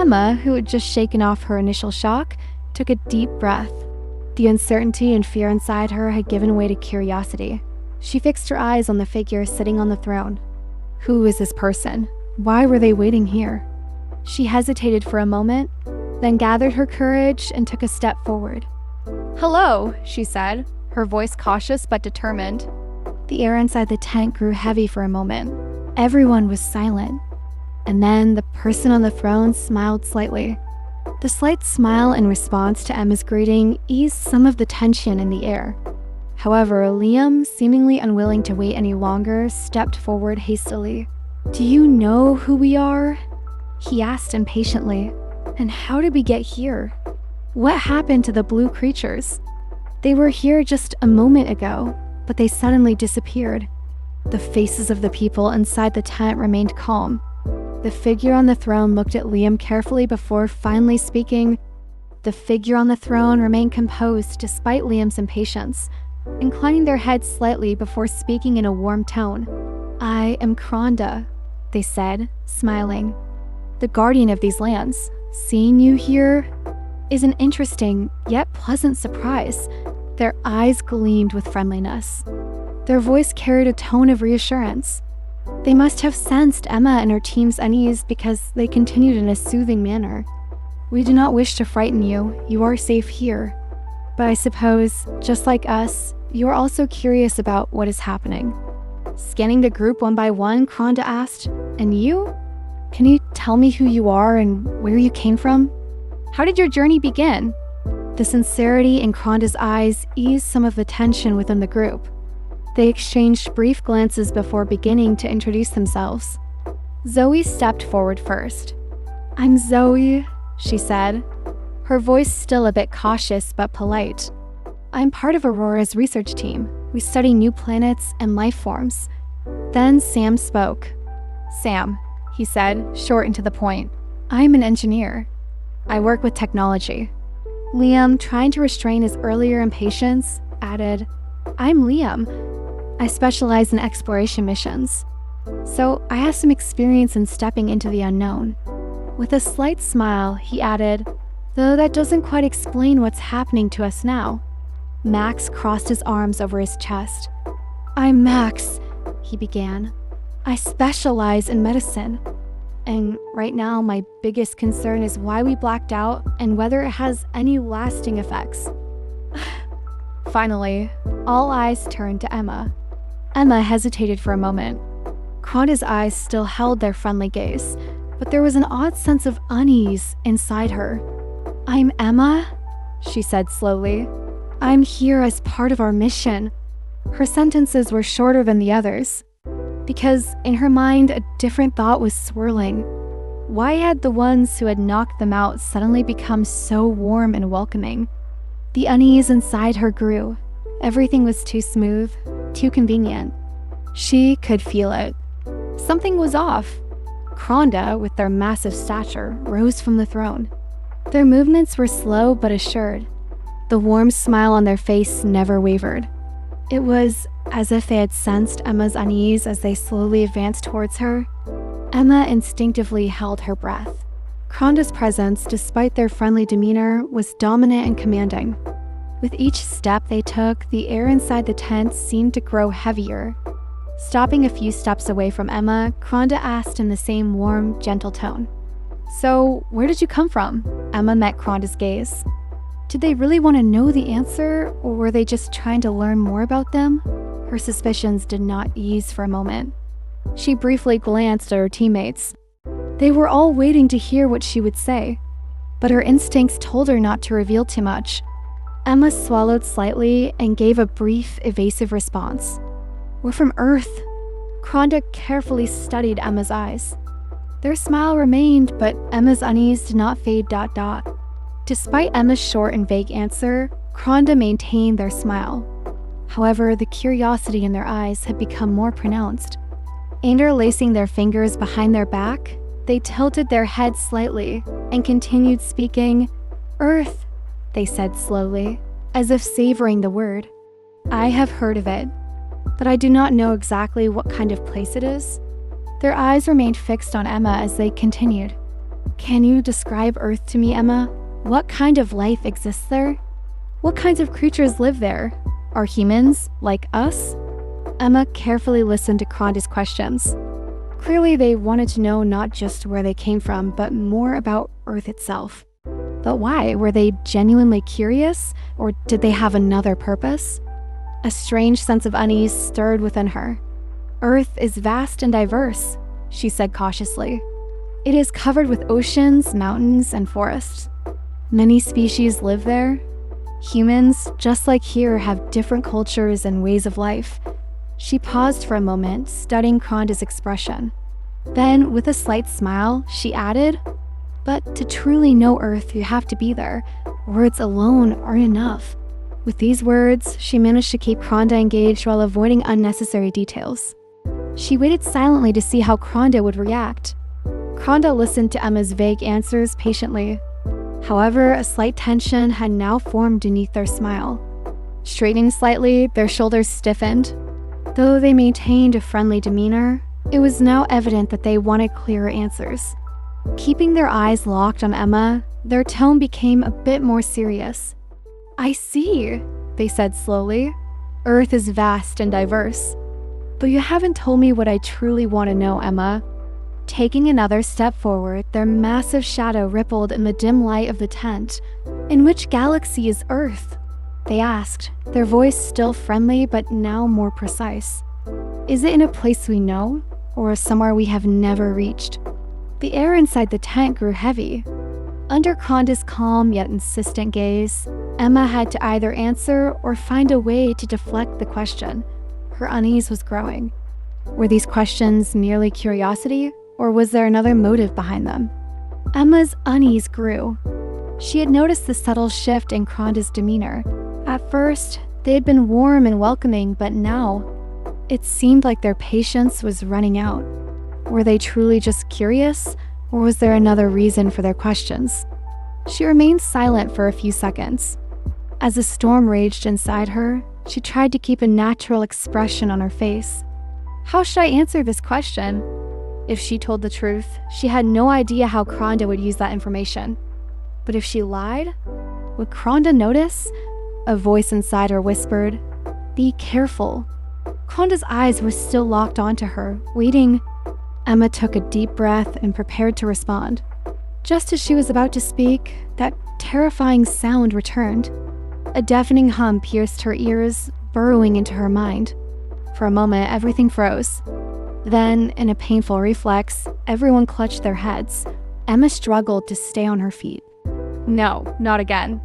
Emma, who had just shaken off her initial shock, took a deep breath. The uncertainty and fear inside her had given way to curiosity. She fixed her eyes on the figure sitting on the throne. Who is this person? Why were they waiting here? She hesitated for a moment, then gathered her courage and took a step forward. "Hello," she said, her voice cautious but determined. The air inside the tent grew heavy for a moment. Everyone was silent. And then the person on the throne smiled slightly. The slight smile in response to Emma's greeting eased some of the tension in the air. However, Liam, seemingly unwilling to wait any longer, stepped forward hastily. "Do you know who we are?" he asked impatiently. "And how did we get here? What happened to the blue creatures? They were here just a moment ago, but they suddenly disappeared." The faces of the people inside the tent remained calm. The figure on the throne looked at Liam carefully before finally speaking. The figure on the throne remained composed despite Liam's impatience, inclining their heads slightly before speaking in a warm tone. "I am Kronda," they said, smiling. "The guardian of these lands. Seeing you here is an interesting yet pleasant surprise." Their eyes gleamed with friendliness. Their voice carried a tone of reassurance. They must have sensed Emma and her team's unease because they continued in a soothing manner. "We do not wish to frighten you. You are safe here. But I suppose, just like us, you are also curious about what is happening." Scanning the group one by one, Kronda asked, "And you? Can you tell me who you are and where you came from? How did your journey begin?" The sincerity in Kronda's eyes eased some of the tension within the group. They exchanged brief glances before beginning to introduce themselves. Zoe stepped forward first. "I'm Zoe," she said, her voice still a bit cautious but polite. "I'm part of Aurora's research team. We study new planets and life forms." Then Sam spoke. "Sam," he said, short and to the point. "I'm an engineer. I work with technology." Liam, trying to restrain his earlier impatience, added, "I'm Liam. I specialize in exploration missions. So I have some experience in stepping into the unknown." With a slight smile, he added, "Though that doesn't quite explain what's happening to us now." Max crossed his arms over his chest. "I'm Max," he began. "I specialize in medicine. And right now, my biggest concern is why we blacked out and whether it has any lasting effects." Finally, all eyes turned to Emma. Emma hesitated for a moment. Kronda's eyes still held their friendly gaze, but there was an odd sense of unease inside her. "I'm Emma," she said slowly. "I'm here as part of our mission." Her sentences were shorter than the others, because in her mind a different thought was swirling. Why had the ones who had knocked them out suddenly become so warm and welcoming? The unease inside her grew. Everything was too smooth, too convenient. She could feel it. Something was off. Kronda, with their massive stature, rose from the throne. Their movements were slow but assured. The warm smile on their face never wavered. It was as if they had sensed Emma's unease as they slowly advanced towards her. Emma instinctively held her breath. Kronda's presence, despite their friendly demeanor, was dominant and commanding. With each step they took, the air inside the tent seemed to grow heavier. Stopping a few steps away from Emma, Kronda asked in the same warm, gentle tone. "So, where did you come from?" Emma met Kronda's gaze. Did they really want to know the answer, or were they just trying to learn more about them? Her suspicions did not ease for a moment. She briefly glanced at her teammates. They were all waiting to hear what she would say, but her instincts told her not to reveal too much. Emma swallowed slightly and gave a brief, evasive response. "We're from Earth." Kronda carefully studied Emma's eyes. Their smile remained, but Emma's unease did not fade. Despite Emma's short and vague answer, Kronda maintained their smile. However, the curiosity in their eyes had become more pronounced. Interlacing their fingers behind their back, they tilted their heads slightly and continued speaking. "Earth," they said slowly, as if savoring the word. "I have heard of it, but I do not know exactly what kind of place it is." Their eyes remained fixed on Emma as they continued. Can you describe Earth to me, Emma? What kind of life exists there? What kinds of creatures live there? Are humans like us? Emma carefully listened to Cronda's questions. Clearly, they wanted to know not just where they came from, but more about Earth itself. But why? Were they genuinely curious, or did they have another purpose? A strange sense of unease stirred within her. Earth is vast and diverse, she said cautiously. It is covered with oceans, mountains, and forests. Many species live there. Humans, just like here, have different cultures and ways of life. She paused for a moment, studying Cronda's expression. Then, with a slight smile, she added, "But to truly know Earth, you have to be there. Words alone aren't enough." With these words, she managed to keep Cronda engaged while avoiding unnecessary details. She waited silently to see how Cronda would react. Cronda listened to Emma's vague answers patiently. However, a slight tension had now formed beneath their smile. Straightening slightly, their shoulders stiffened. Though they maintained a friendly demeanor, it was now evident that they wanted clearer answers. Keeping their eyes locked on Emma, their tone became a bit more serious. "I see," they said slowly. "Earth is vast and diverse. But you haven't told me what I truly want to know, Emma." Taking another step forward, their massive shadow rippled in the dim light of the tent. "In which galaxy is Earth?" they asked, their voice still friendly but now more precise. "Is it in a place we know, or somewhere we have never reached?" The air inside the tent grew heavy. Under Cronda's calm yet insistent gaze, Emma had to either answer or find a way to deflect the question. Her unease was growing. Were these questions merely curiosity, or was there another motive behind them? Emma's unease grew. She had noticed the subtle shift in Cronda's demeanor. At first, they had been warm and welcoming, but now, it seemed like their patience was running out. Were they truly just curious, or was there another reason for their questions? She remained silent for a few seconds. As a storm raged inside her, she tried to keep a natural expression on her face. How should I answer this question? If she told the truth, she had no idea how Cronda would use that information. But if she lied, would Cronda notice? A voice inside her whispered, "Be careful." Cronda's eyes were still locked onto her, waiting. Emma took a deep breath and prepared to respond. Just as she was about to speak, that terrifying sound returned. A deafening hum pierced her ears, burrowing into her mind. For a moment, everything froze. Then, in a painful reflex, everyone clutched their heads. Emma struggled to stay on her feet. "No, not again,"